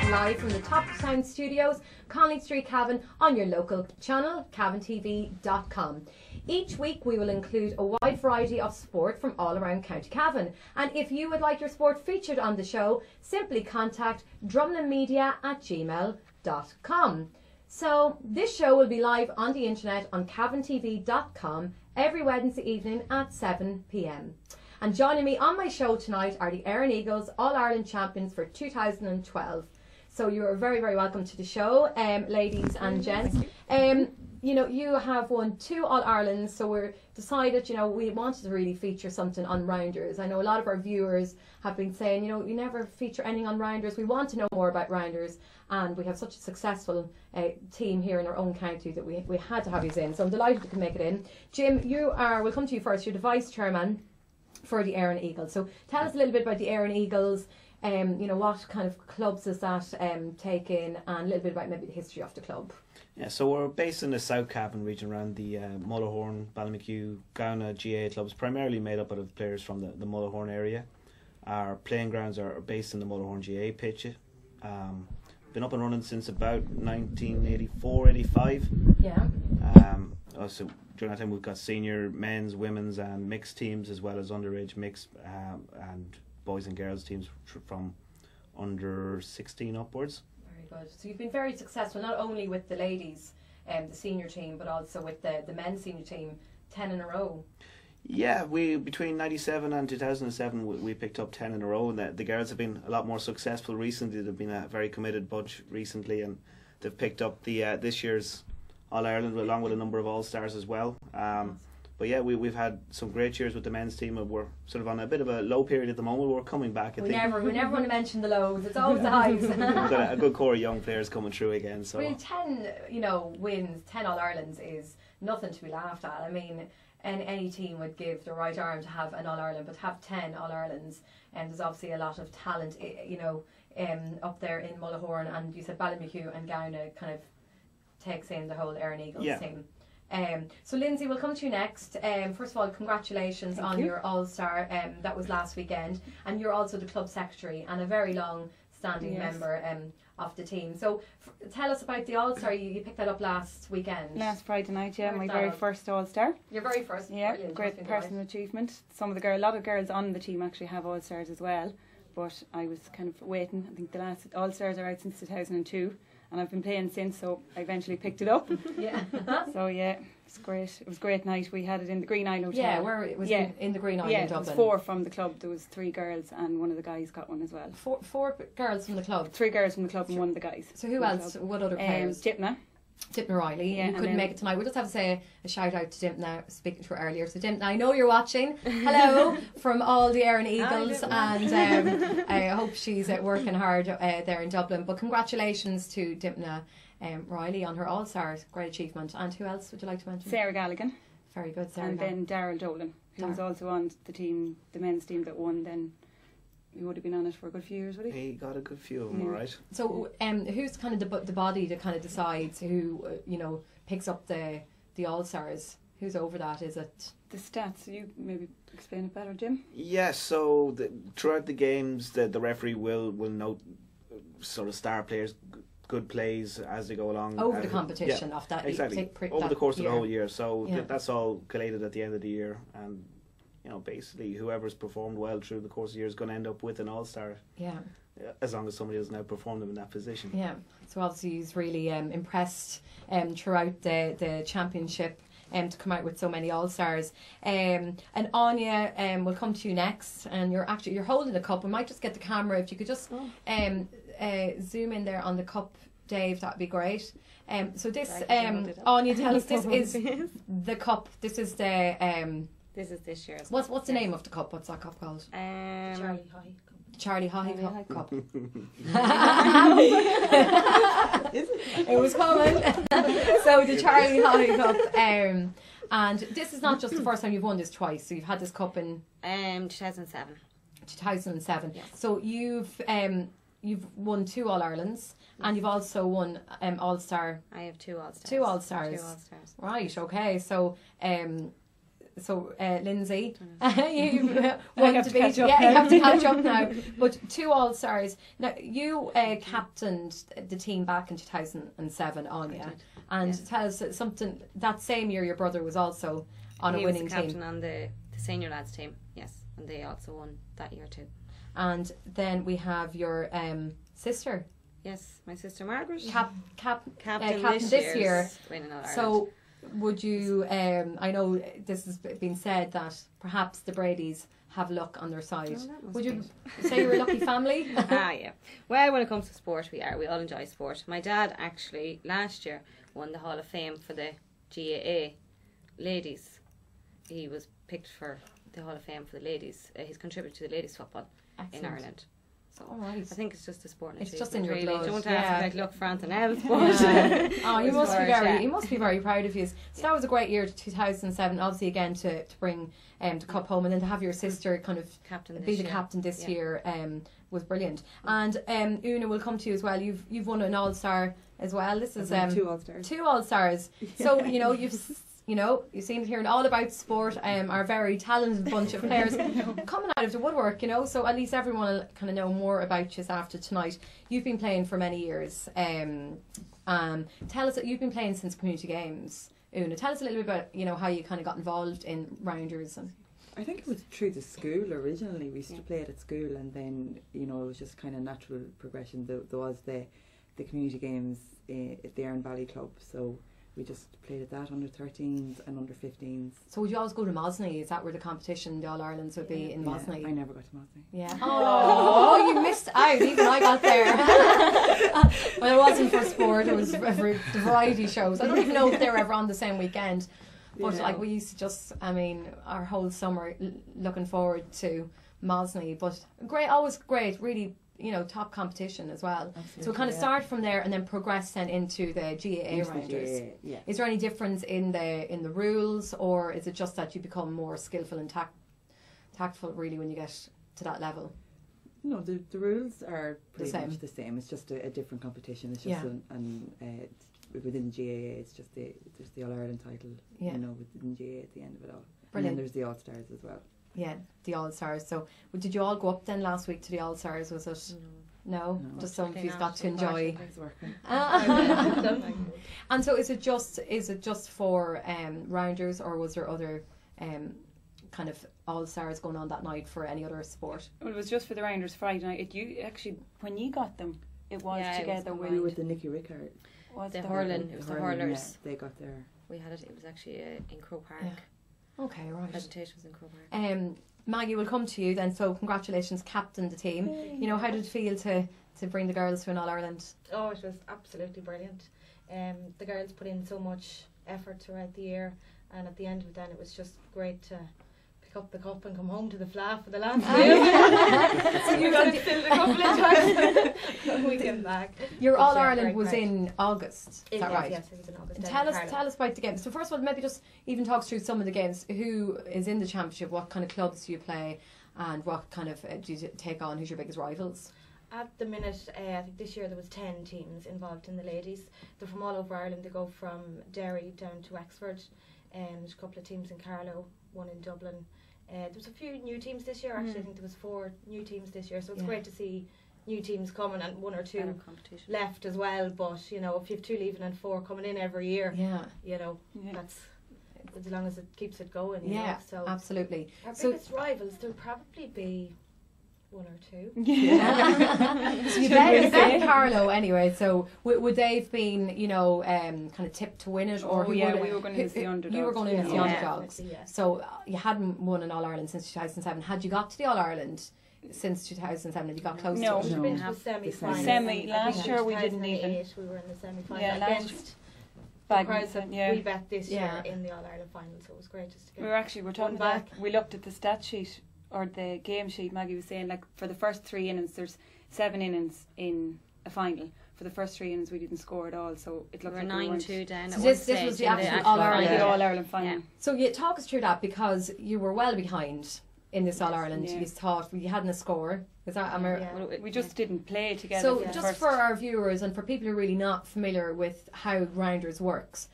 broadcasting live from the Top Sound Studios, Conley Street, Cavan, on your local channel, cavantv.com. Each week we will include a wide variety of sport from all around County Cavan. And if you would like your sport featured on the show, simply contact drumlinmedia@gmail.com. So this show will be live on the internet on cavantv.com every Wednesday evening at 7 p.m. And joining me on my show tonight are the Éireann Eagles All-Ireland champions for 2012. So you are very, very welcome to the show, ladies and gents. You know, you have won 2 All-Irelands, so we're decided, you know, we wanted to really feature something on rounders. I know a lot of our viewers have been saying, you know, you never feature anything on rounders. We want to know more about rounders, and we have such a successful team here in our own county that we had to have you in. So I'm delighted you can make it in. Jim, we'll come to you first. You're the vice chairman for the Éireann Eagles. So tell us a little bit about the Éireann Eagles. You know, what kind of clubs does that take in, and a little bit about maybe the history of the club. Yeah, so we're based in the South Cavan region around the Mullaghorn, Ballymacue, Gowna GA clubs, primarily made up of players from the Mullaghorn area. Our playing grounds are based in the Mullaghorn GA pitch. Been up and running since about 1984-85. Yeah. Also during that time we've got senior men's, women's and mixed teams, as well as underage mixed and boys and girls teams from under 16 upwards. Very good. So you've been very successful, not only with the ladies, the senior team, but also with the men's senior team, 10 in a row. Yeah, we between 97 and 2007 we picked up 10 in a row, and the girls have been a lot more successful recently. They've been a very committed bunch recently, and they've picked up the this year's All-Ireland along with a number of All-Stars as well. But yeah, we've had some great years with the men's team, and we're sort of on a bit of a low period at the moment. We're coming back. We never want to mention the lows. It's always the highs. We've got a good core of young players coming through again. So well, 10, you know, wins, 10 All-Irelands is nothing to be laughed at. I mean, any team would give their right arm to have an All-Ireland, but have 10 All-Irelands, and there's obviously a lot of talent, you know, up there in Mullaghorn, and you said Ballymacue and Gowna kind of takes in the whole Éireann Eagles team. So Lindsay, we'll come to you next. First of all, congratulations on your All-Star. That was last weekend, and you're also the club secretary and a very long-standing member of the team. So tell us about the All-Star. You picked that up last weekend. Last Friday night, yeah, my very first All-Star. Your very first? Yeah, great personal achievement. A lot of girls on the team actually have All-Stars as well, but I was kind of waiting. I think the last All-Stars are out since 2002. And I've been playing since, so I eventually picked it up. Yeah. So yeah, it's great. It was a great night. We had it in the Green Isle Hotel. Yeah, where it was in the Green Isle in Dublin. Yeah, it was 4 from the club. There was 3 girls, and one of the guys got one as well. Four girls from the club. 3 girls from the club and one of the guys. So who else? What other players? Dipna Riley, who couldn't make it tonight. We'll just have to say a shout out to Dipna, speaking to her earlier. So Dipna, I know you're watching. Hello from all the Éireann Eagles, and I hope she's working hard there in Dublin. But congratulations to Dipna Riley on her All-Stars, great achievement. And who else would you like to mention? Sarah Galligan. Very good, Sarah. And then Daryl Dolan, who was also on the team, the men's team that won. Then he would have been on it for a good few years, would he? He got a good few of them, all right. So who's kind of the body that kind of decides who you know picks up the All-Stars? Who's over that? Is it the stats? You maybe explain it better, Jim. Yeah. So throughout the games, the referee will note sort of star players, good plays as they go along over the competition of that exactly over the course of the whole year. So that's all collated at the end of the year, and you know, basically whoever's performed well through the course of the year is going to end up with an All-Star. Yeah. As long as somebody doesn't outperform them in that position. Yeah. So obviously he's really impressed throughout the championship to come out with so many All-Stars. And Anya, we'll come to you next, and you're holding the cup. We might just get the camera, if you could just zoom in there on the cup, Dave, that'd be great. So this Anya, tell us, this is the cup. This is the this is this year's. What's the name of the cup? What's that cup called? Charlie High Cup. It was coming. So the Charlie High Cup. And this is not just the first time you've won this twice. So you've had this cup in 2007. 2007. Yes. So you've won 2 All-Irelands, and you've also won All-Star. I have 2 All-Stars. 2 All-Stars. 2 All-Stars. Right. Okay. So So Lindsay, you I want have to to be catch up. yeah, you have to catch up now. But 2 All-Stars. Now you captained the team back in 2007, Anya, did, and yes. tell us something. That same year, your brother was also on a winning He was the captain team, on the senior lads team, yes, and they also won that year too. and then we have your sister, Yes, my sister Margaret, captain captain this this year. winning All Ireland. So, would you? I know this has been said that perhaps the Bradys have luck on their side. Oh, that must Would you be say you're a lucky family? yeah. Well, when it comes to sport, we are. We all enjoy sport. My dad actually last year won the Hall of Fame for the GAA ladies. He was picked for the Hall of Fame for the ladies. He's contributed to the ladies football in Excellent. Ireland. So All right. I think it's just a sport. It's just in your really. blood, Don't yeah. ask about luck for anything else, but Yeah. Oh, you it's must be sport, yeah. you must be very proud of you. So that was a great year, 2007. Obviously, again to bring the cup home, and then to have your sister kind of captain be this the year. captain this Yeah. year was brilliant. And Una, will come to you as well. You've won an All-Star as well. This is 2 All-Stars. 2 All-Stars. So you've seen it here and All About Sport. Our very talented bunch of players coming out of the woodwork. So at least everyone will kind of know more about you after tonight. You've been playing for many years. Tell us that you've been playing since community games. Una, tell us a little bit about how you kind of got involved in rounders and. I think it was through the school originally. We used to play it at school, and then it was just kind of natural progression. There was the community games at the Erin Valley Club, so we just played at that under 13s and under 15s. So would you always go to Mosney? Is that where the competition, the All Irelands would be in Mosney? I never got to Mosney. Yeah. Oh, you missed out. Even I got there. Well, it wasn't for sport. It was for the variety shows. I don't even know if they were ever on the same weekend. But we used to just, our whole summer looking forward to Mosney. But always great, really, top competition as well. Absolutely, So we kind of start from there and then progress then into the GAA rounders. Yeah. Is there any difference in the rules, or is it just that you become more skillful and tactful really when you get to that level? No, the rules are pretty same. much the same. It's just a different competition. It's just within GAA, it's just the All Ireland title. Yeah. Within GAA at the end of it all. Brilliant. And then there's the All Stars as well. Yeah, the All-Stars. So did you all go up then last week to the All-Stars, was it? No? No. Just some of you've Not, got to enjoy. It's working. And so is it just for rounders, or was there other kind of All-Stars going on that night for any other sport? Well, it was just for the rounders Friday night. When you got them, it was Yeah, it was together We with were with the Nicky Rickard. The hurling. It was the hurlers. Yeah, they got their. We had it. It was actually in Crow Park. Yeah. Okay, right. Presentation was in Crow Park. Maggie, will come to you then. So congratulations, captain the team. How did it feel to bring the girls to an All-Ireland? Oh, it was absolutely brilliant. The girls put in so much effort throughout the year, and at the end of it then it was just great to pick up the cup and come home to the flat for the last game. So you got filled a couple of times when we came back. Your But All-Ireland very was proud. in August, is It that was, right? Yes, it was in August. And down in Carlow. tell us about the games. So first of all, maybe just even talk us through some of the games. Who is in the championship? What kind of clubs do you play? And what kind of do you take on? Who's your biggest rivals? At the minute, I think this year there was 10 teams involved in the ladies. They're from all over Ireland. They go from Derry down to Wexford. There's a couple of teams in Carlow, one in Dublin. There was a few new teams this year. Actually, I think there was 4 new teams this year. So it's great to see new teams coming and 1 or 2 Better competition. left as well. But if you have 2 leaving and 4 coming in every year, Yeah. that's as long as it keeps it going. Yeah, So absolutely. our So- biggest rivals, there'll probably be 1 or 2. So you bet Carlo anyway. So would they've been, kind of tipped to win it, or We were going to use the underdogs. You were going in as the Yeah. underdogs. Definitely, yeah. So you hadn't won an All Ireland since 2007. Had you got to the All Ireland since 2007? Had you got close No. to it? We've been to No. the semi-final. Semi. Last year we didn't even. 2008 we were in the semi-final Yeah, last against Badminton, yeah. we bet this Yeah. year in the All-Ireland final, so it was great just to get We're talking one back. We looked at the stat sheet or the game sheet. Maggie was saying, like, for the first 3 innings, there's 7 innings in a final. For the first 3 innings, we didn't score at all, so it We looked were like we weren't. 9-2 down. So at this one was stage the in actual actual All-Ireland. The final. All-Ireland final. Yeah. So you talk us through that, because you were well behind in this All Ireland. Yeah. You thought you hadn't a score. Is that am I- Yeah. Well, We just didn't play together. So for the just first. for our viewers and for people who are really not familiar with how rounders works,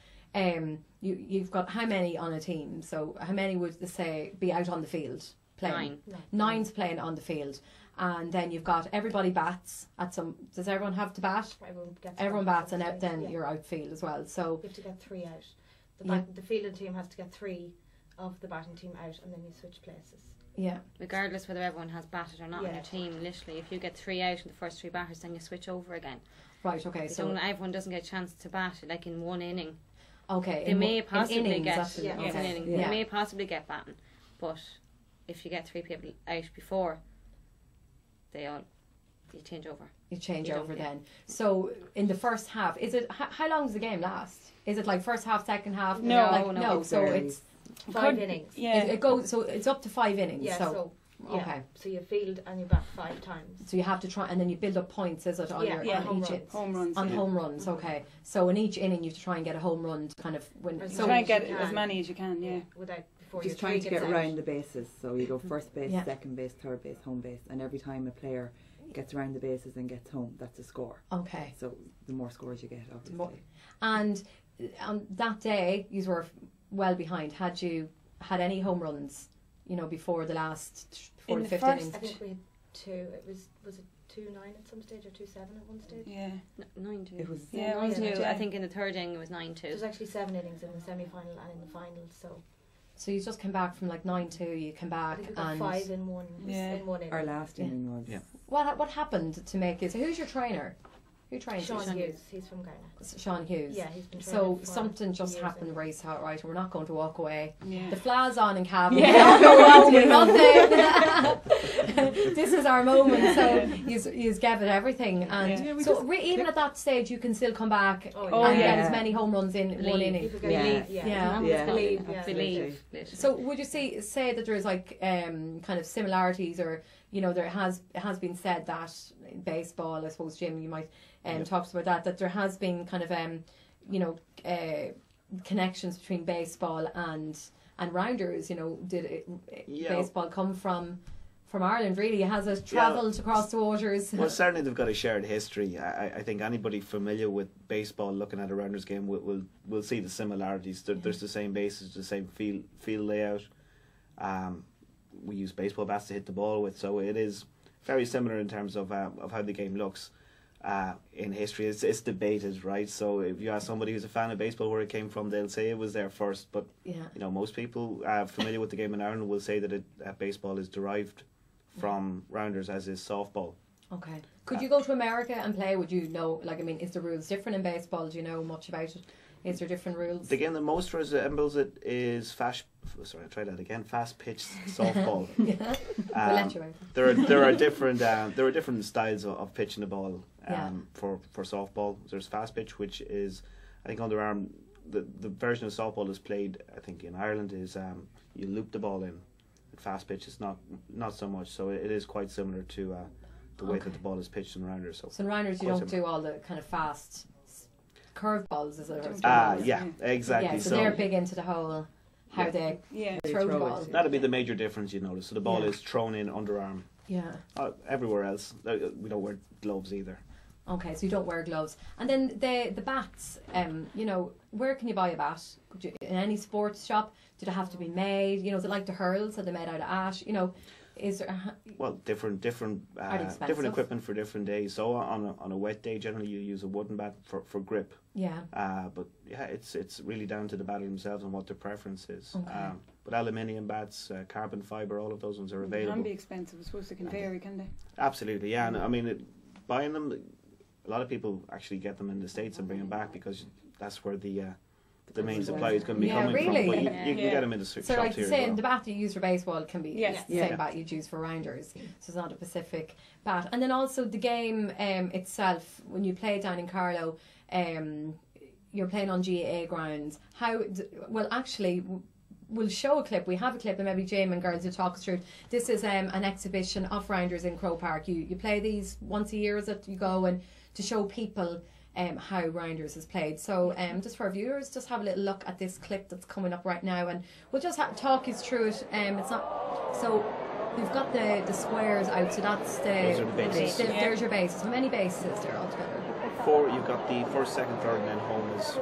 you've got how many on a team? So how many would they say be out on the field playing? 9. Nine's playing on the field, and then you've got everybody bats at some. Does everyone have to bat? Everyone bats, and then you're outfield as well. So you have to get 3 out. Yeah. The fielding team has to get 3 of the batting team out, and then you switch places. yeah, Regardless whether everyone has batted or not on Yeah. your team, literally, if you get 3 out in the first 3 batters, then you switch over again. right. Okay, So so everyone doesn't get a chance to bat, like in one inning. okay, They may in possibly innings, get actually. Yeah. it's an Okay. inning. Yeah. They may possibly get batting, but if you get 3 people out before, you change over. You change You don't, over yeah. then. So in the first half, is it how long does the game last? Is it like first half, second half? No, like, no, it So varies. it's 5 innings. Yeah. it goes. So it's up to 5 innings. Yeah, so yeah. okay. So you field and you bat 5 times. So you have to try, and then you build up points. Is it on Yeah, your yeah, on home each runs. Home runs. on yeah. home runs? Okay. So in each inning, you have to try and get a home run to kind of win. As So Try and as get you as can. many as you can, yeah. Without before Just your trying three to get gets out. around the bases. So you go first base, Yeah. second base, third base, home base, and every time a player gets around the bases and gets home, that's a score. okay. So the more scores you get, obviously. More- And on that day, you were well behind. Had you had any home runs? You know, before the last before In the the fifth first- inning. I think we had 2. It was it 2-9 at some stage or 2-7 at one stage? Yeah. 9-2. It was Yeah, 9-2. yeah. I think in the third inning it was 9-2. There's actually 7 innings in the semi-final and in the final. So You just came back from like 9-2. You came I back think we got and 5 in one. Yeah. In one inning. our last Yeah. inning was. Yeah. what happened to make it? So who's your trainer? Who trains you? Sean Hughes. He's from Ghana. Sean Hughes. Yeah, he's been So training for something just years happened, anyway. race out right, and we're not going to walk away. Yeah. The flags on in Cavan. Yeah. We're not there. This is our moment. So you gave it everything, and Yeah, we so just even at that stage, you can still come back Oh, and yeah. get as many home runs in one Believe. inning. People get Yeah. believe, yeah. Yeah. Yeah. Believe, yeah. Believe. literally. So would you say that there's like kind of similarities, or there has been said that in baseball, I suppose Jim, you might talk about that there has been kind of connections between baseball and rounders. Did Yeah. baseball come from Ireland? Really, has it travelled across the waters? Well, certainly they've got a shared history. I think anybody familiar with baseball, looking at a rounders game, will see the similarities. There's the same bases, the same field layout. We use baseball bats to hit the ball with, so it is very similar in terms of how the game looks. In history, it's debated, right? So if you ask somebody who's a fan of baseball where it came from, they'll say it was there first. But Yeah. most people familiar with the game in Ireland will say that baseball is derived from rounders, as is softball. Okay. Could you go to America and play? Would you know? Is the rules different in baseball? Do you know much about it? Is there different rules? The game that most resembles it is fast pitch softball. Yeah. We'll let you out. There are different styles of pitching the ball Yeah. for softball. There's fast pitch, which is, I think, underarm. The version of softball is played, I think, in Ireland is you loop the ball in. Fast pitch is not so much. So it is quite similar to the way Okay. that the ball is pitched in rounders. So So in rounders, you quite don't similar. do all the kind of fast curve balls, is it? Or Yeah, exactly. Yeah, so they're big into the whole how Yeah. they Yeah. throw the throw it. ball. That'll be the major difference, you notice. So the ball Yeah. is thrown in underarm. Yeah. Everywhere else, we don't wear gloves either. Okay, so you don't wear gloves. And then the bats, where can you buy a bat? Could you, in any sports shop? Did it have to be made? Is it like the hurls? Are they made out of ash? Is there? Well, different Are they expensive? different equipment for different days. So on a wet day, generally you use a wooden bat for grip. Yeah. But yeah, it's really down to the batter themselves and what their preference is. Okay. But aluminium bats, carbon fibre, all of those ones are They available. can be expensive. I suppose they can vary, can they? Absolutely, yeah. And I mean, buying them, a lot of people actually get them in the States and bring them back because that's where the main supply is going to be Yeah, coming really? from. But you Yeah. can get them in the So shops like here as saying well. the bat you use for baseball can be Yes. the same Yeah. bat you'd use for rounders. So it's not a specific bat. And then also the game itself, when you play down in Carlow, you're playing on GAA grounds. We'll show a clip. We have a clip, and maybe Jim and girls will talk us through. This is an exhibition of rounders in Crow Park. You play these once a year, is it? You go and to show people how rounders is played. So just for our viewers, just have a little look at this clip that's coming up right now, and we'll just talk you through it. It's not so. We've got the squares out, so that's Those are the bases. There's your bases. How many bases is there altogether? 4. You've got the first, second, third, and then home is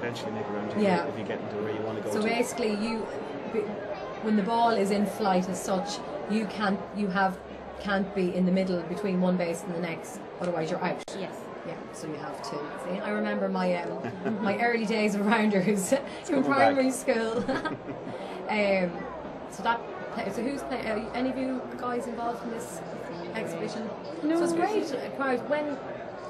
eventually make a round Yeah. if you get into where you want to go So to. basically, when the ball is in flight as such, you can't be in the middle between one base and the next. Otherwise, you're out. Yes. Yeah, so you have to. See, I remember my my early days of rounders in coming primary back. school. So who's playing? Any of you guys involved in this exhibition? No. So it's great. When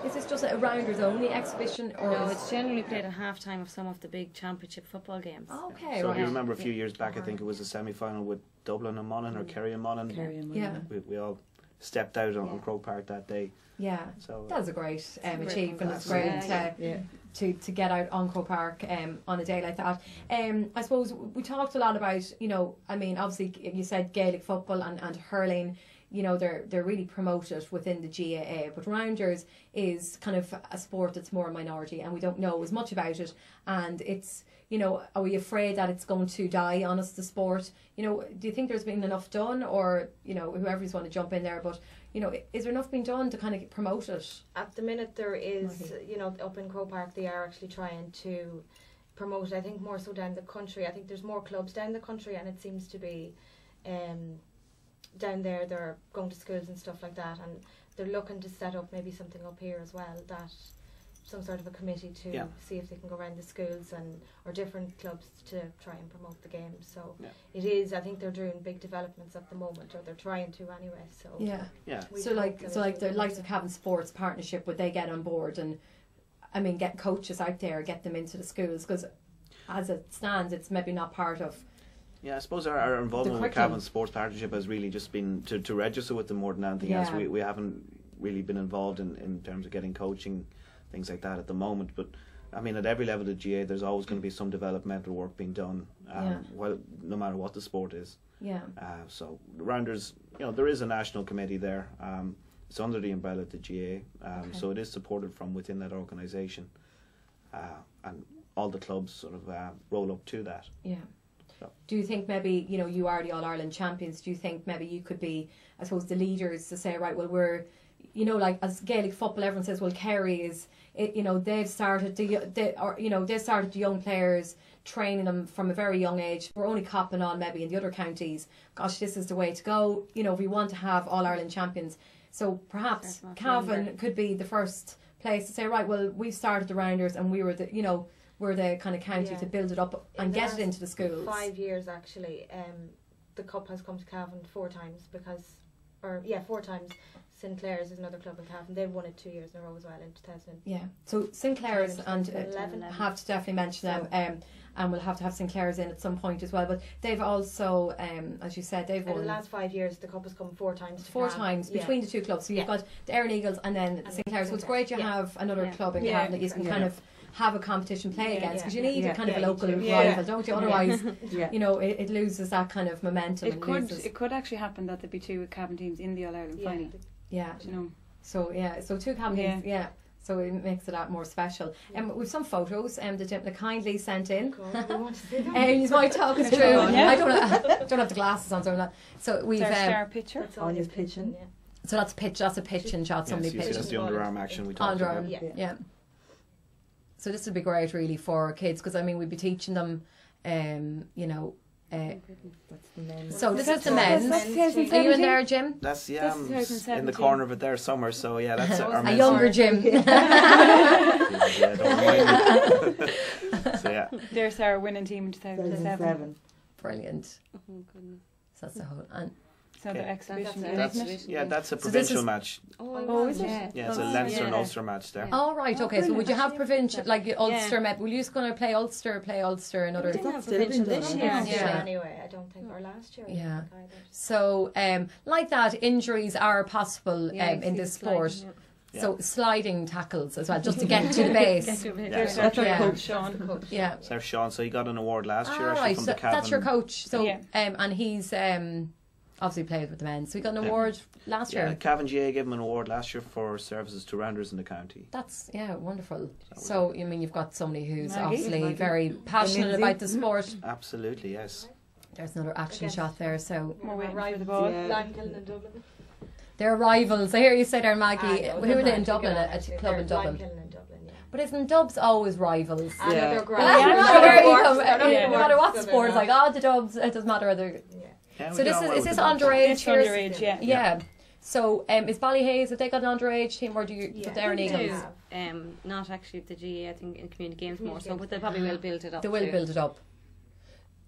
is this just a rounders only exhibition, or No, is it's generally played at half time of some of the big championship football games. okay? So right. if you remember a few years back, I think it was a semi-final with Dublin and Monaghan or Kerry and Monaghan. Yeah. We all stepped out on Croke Park that day. Yeah, So that's a great achievement. It's compliment. great to get out on Croke Park on a day like that. I suppose we talked a lot about, I mean, obviously you said Gaelic football and hurling. They're really promoted within the GAA, but rounders is kind of a sport that's more a minority, and we don't know as much about it. And it's, are we afraid that it's going to die on us, the sport? Do you think there's been enough done, or whoever's want to jump in there? But is there enough being done to kind of promote it? At the minute, there is, up in Croke Park, they are actually trying to promote it. I think more so down the country. I think there's more clubs down the country, and it seems to be down there. They're going to schools and stuff like that, and they're looking to set up maybe something up here as well. That some sort of a committee to see if they can go around the schools or different clubs to try and promote the game. So it is. I think they're doing big developments at the moment, or they're trying to anyway. So So like the likes of Cavan Sports partnership, would they get on board and get coaches out there, get them into the schools? Because as it stands, it's maybe not part of. Yeah, I suppose our involvement with Cavan Sports Partnership has really just been to register with them more than anything else. We haven't really been involved in terms of getting coaching, things like that at the moment. But at every level of GA, there's always going to be some developmental work being done, no matter what the sport is. Yeah. So rounders, there is a national committee there. It's under the umbrella of the GA, so it is supported from within that organisation, and all the clubs sort of roll up to that. Yeah. Do you think maybe, you are the All-Ireland champions, do you think maybe you could be, I suppose, the leaders to say, right, well, we're, like as Gaelic football, everyone says, well, Kerry is, they've started they've started the young players, training them from a very young age. We're only copping on maybe in the other counties. Gosh, this is the way to go. We want to have All-Ireland champions. So perhaps Cavan could be the first place to say, right, well, we've started the rounders and we were the, we're the kind of county to build it up and get it into the schools. 5 years actually, the cup has come to Cavan 4 times four times. Sinclair's is another club in Cavan. They've won it 2 years in a row as well in 2000. Yeah, so Sinclair's and 2011. have to definitely mention them, and we'll have to have Sinclair's in at some point as well. But they've also, as you said, they've won. In the last 5 years, the cup has come 4 times. Four times between the two clubs. So you've got the Erin Eagles and then Sinclair's. So it's great you have another club in Cavan that you can kind of have a competition play against, because you need a kind of a local rival, don't you? Otherwise, it loses that kind of momentum. It could actually happen that there'd be 2 Cavan teams in the All-Ireland final. Yeah. So so 2 Cavan teams. Yeah. So it makes it a lot more special. We've some photos that kindly sent in. You might talk us through. I don't have the glasses on, so we've our picture. That's all his pitching. So that's a pitching shot. Somebody pitched. That's the underarm action we talked about. Yeah. So this would be great, really, for kids, because we'd be teaching them, That's the men's. So this is the men's. Are you in there, Jim? That's in the corner of it there somewhere. So that's our a men's. younger Jim. Don't mind. So There's our winning team in 2007. Brilliant. Oh goodness. So that's the whole. And So the exhibition. That's a provincial match. Oh, is it? Yeah, it's a Leinster and Ulster match there. Oh, right, okay. So would you have provincial, like Ulster? Will you just going to play Ulster and other? We didn't have provincial this year. Anyway, I don't think, or last year. Yeah. So, like that, injuries are possible in this sport. So sliding tackles as well, just to get to the base. That's our coach, Sean. Yeah. So Sean, so he got an award last year. Right, from so the Cavan. that's your coach. So, and he's obviously played with the men. So he got an award last year. Cavan GA gave him an award last year for services to rounders in the county. That's wonderful. So you've got somebody who's obviously very passionate about the sport. Absolutely, yes. There's another action shot there. So We're waiting for the ball. Limekiln and Dublin. they're rivals. I hear you say there, Maggie. Who are they in Dublin? A club in Dublin. Limekiln and Dublin, But isn't Dubs always rivals? I know Yeah. they're No great. matter what sports, like, the Dubs, it doesn't matter whether. Yeah, we So get on well is with this the Dubs. underage? It's Here's- underage, yeah. Yeah. So is Ballyhaise, have they got an underage team, or do you Yeah. the Aaron They do. Eagles? Not actually the GA, I think in community games more Community so, games. but they probably will build it up. They will too. build it up.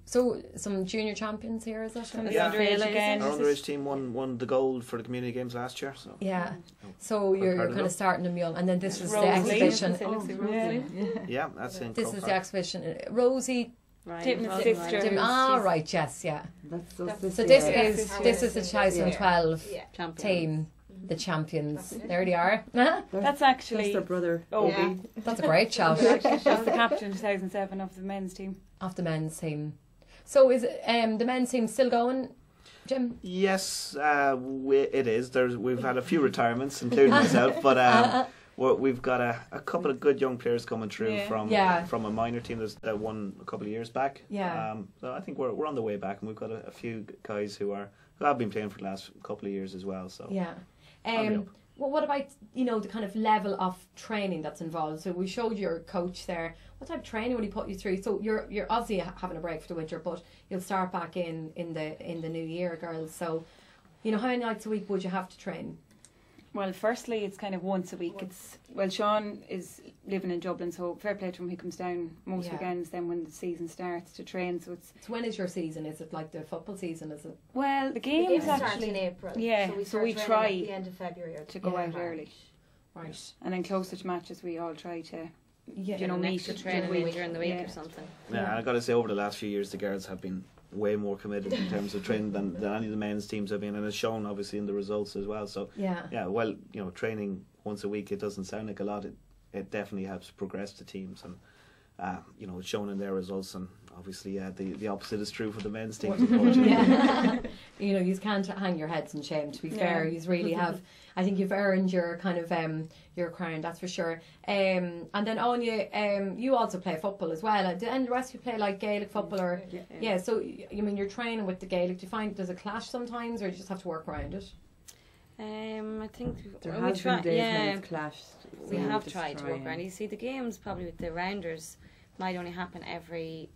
So some junior champions here, is it? Some of the Yeah. underage Really, again. Our underage team won the gold for the community games last year. So Yeah. So you're part of kind of it. starting them young, and then this is the Rosie. exhibition. yeah, that's in. This is Croke the exhibition. Rosie. Right. Tipton's Right. sister. Dim, right, yes, yeah. That's So So year. this Yeah. is Yeah. this is the 2012 Yeah. Champions. team, the champions. There they are. That's That's actually their brother. Obi. Yeah. That's a great shout That's the captain in 2007 of the men's team. of the men's team. So is the men's team still going, Jim? Yes, it is. We've had a few retirements, including myself, but we've got a couple of good young players coming through Yeah. from a minor team that won a couple of years back. Yeah. So I think we're on the way back, and we've got a few guys who have been playing for the last couple of years as well. So Yeah. I'll be up. Well, what about the kind of level of training that's involved? So we showed your coach there. What type of training would he put you through? So you're obviously having a break for the winter, but you'll start back in the new year, girls. So how many nights a week would you have to train? Well, firstly, it's kind of once a week. Sean is living in Dublin, so fair play to him. He comes down most Yeah. weekends then when the season starts to train. So So when is your season? Is it like the football season? Is it? the The games games start actually in April. yeah, So we so start we training try at the end of February or to go Yeah. out early, Right. and then closer to matches we all try to Yeah. You know, An meet extra during training the week week. during the week Yeah. or something. Yeah, I got to say, over the last few years, the guards have been way more committed in terms of training than any of the men's teams have been, and it's shown obviously in the results as well. So Yeah. well, training once a week, it doesn't sound like a lot. It definitely helps progress the teams, and it's shown in their results. And obviously, the opposite is true for the men's teams. Unfortunately. Yeah. You can't hang your heads in shame, to be fair. You really have. I think you've earned your kind of your crown, that's for sure. And then Anya, you also play football as well. And the rest of you play like Gaelic football or yeah. So you're training with the Gaelic. Do you find there's a clash sometimes, or do you just have to work around it? I think There we has try. been days when Yeah, it's clashed. we so have just tried to try work and- around. You see, the games probably with the rounders might only happen every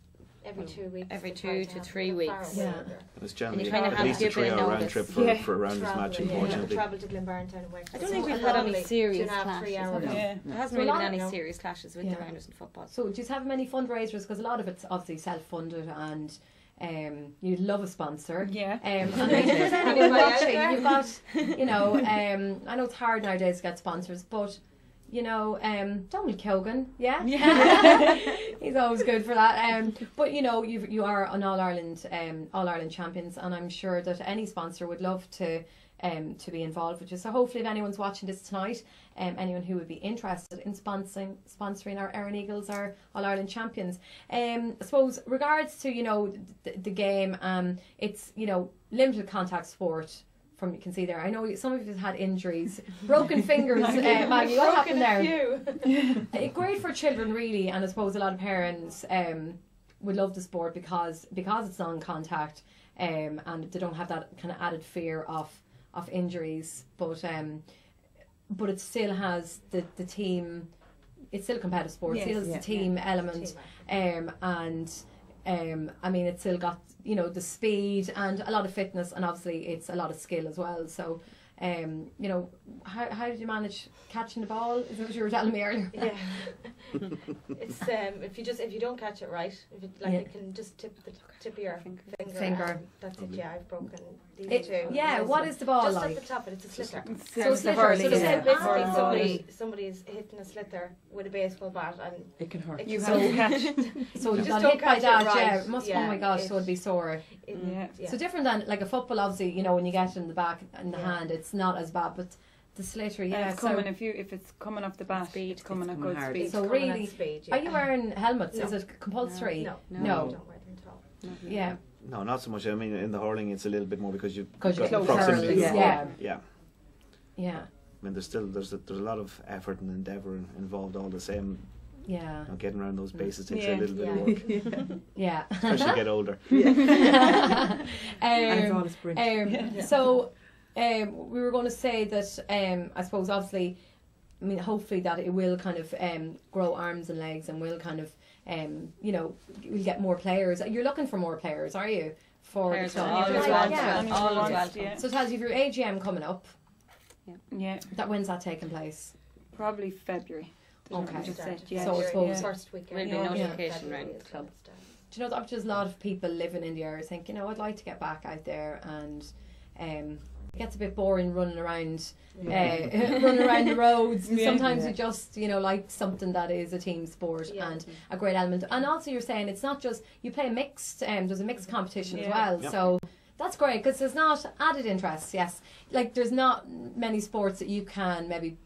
2 weeks. Every we 2 try to have 3 them weeks. far away Yeah. over. It's generally And you kind of at have least to a give it a 3-hour round notice. trip for a rounders Travel, match, yeah. unfortunately. Travel to Glenbarntown and Wexford. I don't think So we've had any lovely. serious 2.5, clashes. 3 hours. Yeah. There hasn't So a really lot been any of- serious clashes with Yeah. the rounders in football. So do you have many fundraisers? Because a lot of it's obviously self-funded, and you'd love a sponsor. Yeah. And if there's anyone Anybody out watching, there? you've got, I know it's hard nowadays to get sponsors, but, Donald Keogan, yeah? He's always good for that. But, you are an All-Ireland champions, and I'm sure that any sponsor would love to be involved with you. So hopefully if anyone's watching this tonight, anyone who would be interested in sponsoring our Erin Eagles, our All-Ireland champions. I suppose regards to, the game, it's, limited contact sport from you can see there. I know some of you have had injuries, broken fingers, Maggie, what happened there? Great for children really, and I suppose a lot of parents would love the sport because it's non-contact, and they don't have that kind of added fear of injuries, but it still has the team. It's still a competitive sport. It still has the team element, and I mean it's still got the speed and a lot of fitness, and obviously it's a lot of skill as well. So, how did you manage catching the ball? Is that what you were telling me earlier? Yeah. It's if you don't catch it right, you can just tip of your finger. That's it. Yeah, I've broken these two. Yeah, what is the ball just like? at the top of it? It's a sliotar. So sliotar, so So yeah. basically somebody's hitting a sliotar with a baseball bat, and It can hurt. You So- have to catch. So you Just got don't hit by catch it that, right. yeah. It must, oh Yeah, my gosh, so it'd be sore. Yeah. So different than like a football, obviously, when you get it in the back in the hand, it's not as bad, but the sliotar, And yeah. it's So, coming if it's coming off the bat, Speed. it's coming at coming good hard. speed. So Coming at really, speed, are you wearing helmets? No. Is it compulsory? No. No. Don't wear them at all. Yeah. No, not so much. I mean, in the hurling, it's a little bit more because you've Because you're got close proximity to hurlers, the ball. yeah. Yeah. Yeah. I mean, there's a lot of effort and endeavour involved all the same. Yeah. Getting around those bases takes Yeah. a little bit of work, Yeah. especially as you get older. And it's all a sprint. So, we were going to say that, I suppose, obviously, I mean, hopefully that it will kind of grow arms and legs, and will kind of, you know, we'll get more players. You're looking for more players, are you? For Players the are club? always welcome. Always welcome. Yeah. So tells you if your AGM coming up, Yeah, that when's that taking place? probably February. Okay. Just said, yeah. So I suppose- first weekend. Will be notification around the club. Do you know that there's a lot of people living in the area think, you know, I'd like to get back out there, and it gets a bit boring running around running around the roads, and sometimes you just, you know, like something that is a team sport and a great element. And also you're saying it's not just you play mixed, there's a mixed competition as well, so that's great because there's not added interest. Yes, like there's not many sports that you can maybe,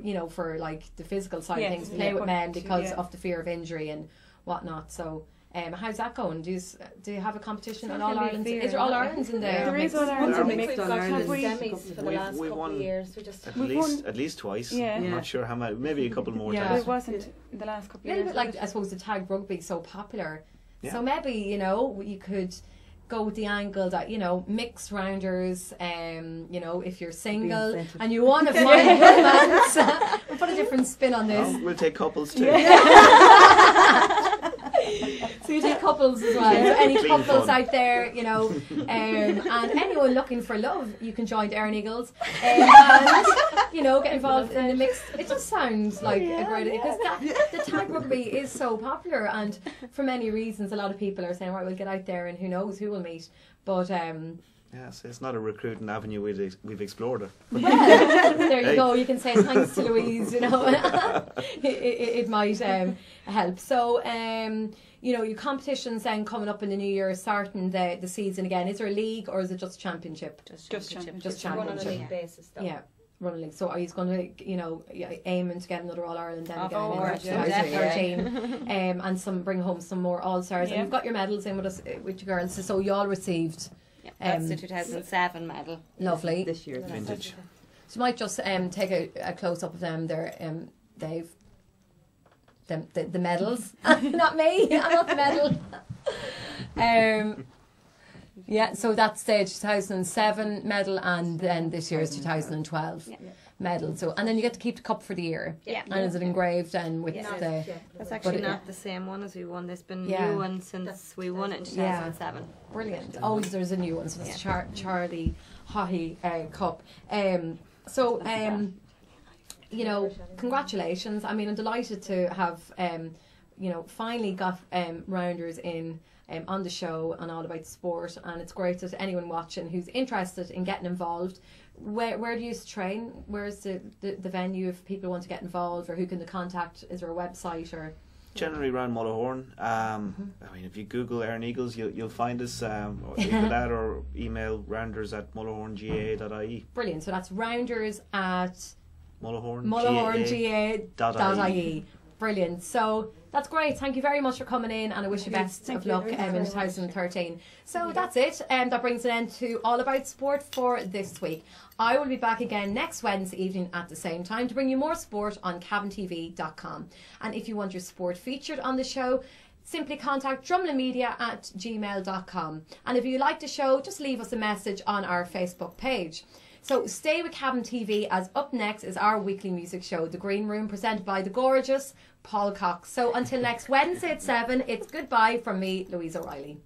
you know, for like the physical side of things, play with men because of the fear of injury and whatnot. So how's that going? Do you have a competition in All Ireland? Is there All Ireland's in there? There is All I Ireland's in think the we've mixed got All two Ireland's. semis for the last We've couple won of years. We just At least twice. Yeah. I'm not sure how many. Maybe a couple more Yeah. times. It wasn't in the last couple A of little years. bit like, I suppose, the tag rugby so popular. Yeah. So maybe, you know, you could go with the angle that, you know, mixed rounders, you know, if you're single incentive. and you want to find romance, we'll put a different spin on this. Oh, we'll take couples too. So you take couples as well. So any Clean couples fun. out there, you know, and anyone looking for love, you can join the Erin Eagles, and you know, get involved in the mix. It just sounds like a great idea because the tag rugby is so popular, and for many reasons, a lot of people are saying, right, we'll get out there, and who knows who we'll meet. But Yes, it's not a recruiting avenue. We've explored it. well, there you Hey. go. You can say thanks to Louise. You know, it might help. So, you know, your competitions then coming up in the new year, starting the season again. Is there a league or is it just championship? Just Just Just run on a championship. league basis, though. Yeah, running league. So, are you going to, you know, aiming to get another All Ireland then Of again course, in yeah. 2013, and some bring home some more All Stars. And Yeah. you've got your medals in with us, with your girls. So you all received. Yeah, that's the 2007 medal. Lovely. This year. Vintage. So you might just take a close up of them there, Dave. The medals, not me. I'm not the medal. Yeah, so that's the 2007 medal, and then this year's 2012 medal. So, and then you get to keep the cup for the year. Yeah. And is it engraved and with the? That's actually But not the same one as we won. There's been Yeah. new one since we won it in 2007. Brilliant. Oh, there's a new one. So it's Charlie Haughey Cup. So you know, congratulations. I mean, I'm delighted to have you know, finally got rounders in on the show and all about sport, and it's great that anyone watching who's interested in getting involved. Where do you train? Where's the venue if people want to get involved, or who can they contact? Is there a website or? Generally around Mullahoran. I mean, if you Google Erin Eagles, you'll find us. Or either that or email rounders@mullahornga.ie. Brilliant. So that's rounders at mullahornga.ie. mullahornga.ie. Brilliant. So that's great. Thank you very much for coming in, and I wish you best of luck in 2013. So that's it. That brings an end to All About Sport for this week. I will be back again next Wednesday evening at the same time to bring you more sport on CavanTV.com. And if you want your sport featured on the show, simply contact drumlinmedia@gmail.com. And if you like the show, just leave us a message on our Facebook page. So stay with Cavan TV, as up next is our weekly music show, The Green Room, presented by the gorgeous Paul Cox. So until next Wednesday at 7, it's goodbye from me, Louise O'Reilly.